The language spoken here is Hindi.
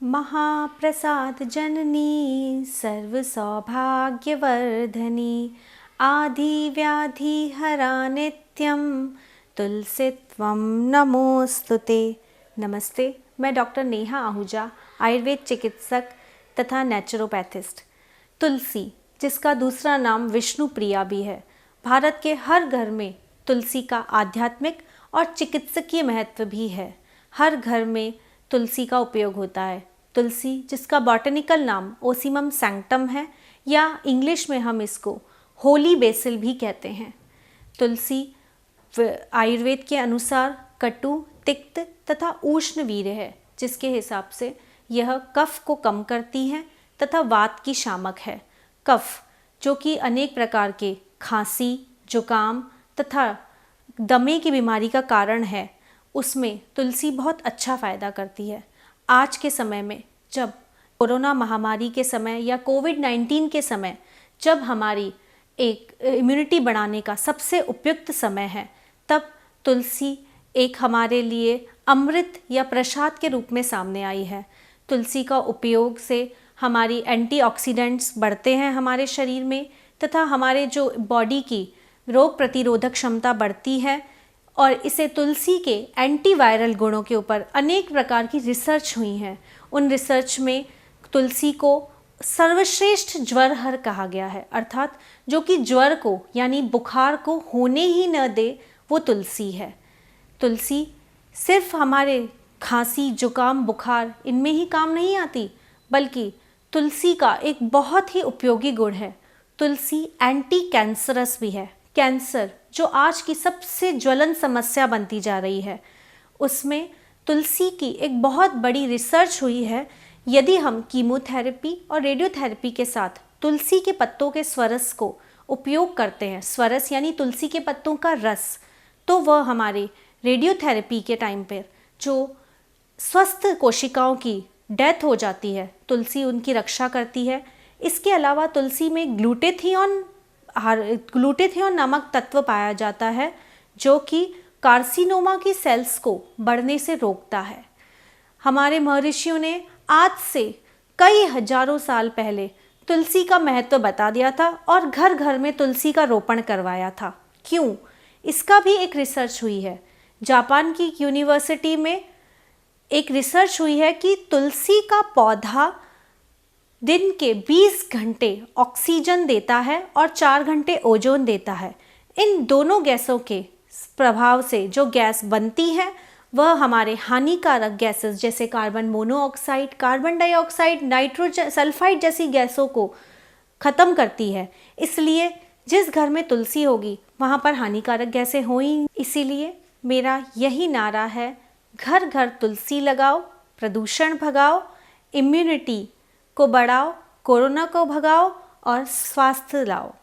महाप्रसाद जननी सर्वसौभाग्यवर्धनी आधिव्याधिहरा नित्यं तुलसी त्वं नमोस्तुते। नमस्ते, मैं डॉक्टर नेहा आहूजा, आयुर्वेद चिकित्सक तथा नेचुरोपैथिस्ट। तुलसी, जिसका दूसरा नाम विष्णु प्रिया भी है, भारत के हर घर में तुलसी का आध्यात्मिक और चिकित्सकीय महत्व भी है। हर घर में तुलसी का उपयोग होता है। तुलसी, जिसका बॉटनिकल नाम ओसीमम सैंक्टम है या इंग्लिश में हम इसको होली बेसिल भी कहते हैं। तुलसी आयुर्वेद के अनुसार कटु, तिक्त तथा उष्णवीर्य है, जिसके हिसाब से यह कफ को कम करती है तथा वात की शामक है। कफ, जो कि अनेक प्रकार के खांसी, जुकाम तथा दमे की बीमारी का कारण है, उसमें तुलसी बहुत अच्छा फ़ायदा करती है। आज के समय में, जब कोरोना महामारी के समय या कोविड-19 के समय, जब हमारी एक इम्यूनिटी बढ़ाने का सबसे उपयुक्त समय है, तब तुलसी एक हमारे लिए अमृत या प्रसाद के रूप में सामने आई है। तुलसी का उपयोग से हमारी एंटीऑक्सीडेंट्स बढ़ते हैं हमारे शरीर में तथा हमारे जो बॉडी की रोग प्रतिरोधक क्षमता बढ़ती है, और इसे तुलसी के एंटीवायरल गुणों के ऊपर अनेक प्रकार की रिसर्च हुई हैं। उन रिसर्च में तुलसी को सर्वश्रेष्ठ ज्वरहर कहा गया है, अर्थात जो कि ज्वर को यानी बुखार को होने ही न दे, वो तुलसी है। तुलसी सिर्फ हमारे खांसी, जुकाम, बुखार इनमें ही काम नहीं आती, बल्कि तुलसी का एक बहुत ही उपयोगी गुण है, तुलसी एंटी कैंसरस भी है। कैंसर, जो आज की सबसे ज्वलन समस्या बनती जा रही है, उसमें तुलसी की एक बहुत बड़ी रिसर्च हुई है। यदि हम कीमोथेरेपी और रेडियोथेरेपी के साथ तुलसी के पत्तों के स्वरस को उपयोग करते हैं, स्वरस यानी तुलसी के पत्तों का रस, तो वह हमारे रेडियोथेरेपी के टाइम पर जो स्वस्थ कोशिकाओं की डेथ हो जाती है, तुलसी उनकी रक्षा करती है। इसके अलावा तुलसी में ग्लूटेथियोन नामक तत्व पाया जाता है, जो कि कार्सिनोमा की सेल्स को बढ़ने से रोकता है। हमारे महर्षियों ने आज से कई हजारों साल पहले तुलसी का महत्व बता दिया था और घर घर में तुलसी का रोपण करवाया था। क्यों? इसका भी एक रिसर्च हुई है। जापान की यूनिवर्सिटी में एक रिसर्च हुई है कि तुलसी का पौधा दिन के 20 घंटे ऑक्सीजन देता है और 4 घंटे ओजोन देता है। इन दोनों गैसों के प्रभाव से जो गैस बनती है, वह हमारे हानिकारक गैसेस जैसे carbon monoxide, carbon dioxide, nitrogen sulphide जैसी गैसों को ख़त्म करती है। इसलिए जिस घर में तुलसी होगी, वहाँ पर हानिकारक गैसें होंगी। इसीलिए मेरा यही नारा है, घर घर तुलसी लगाओ, प्रदूषण भगाओ, इम्यूनिटी को बढ़ाओ, कोरोना को भगाओ और स्वास्थ्य लाओ।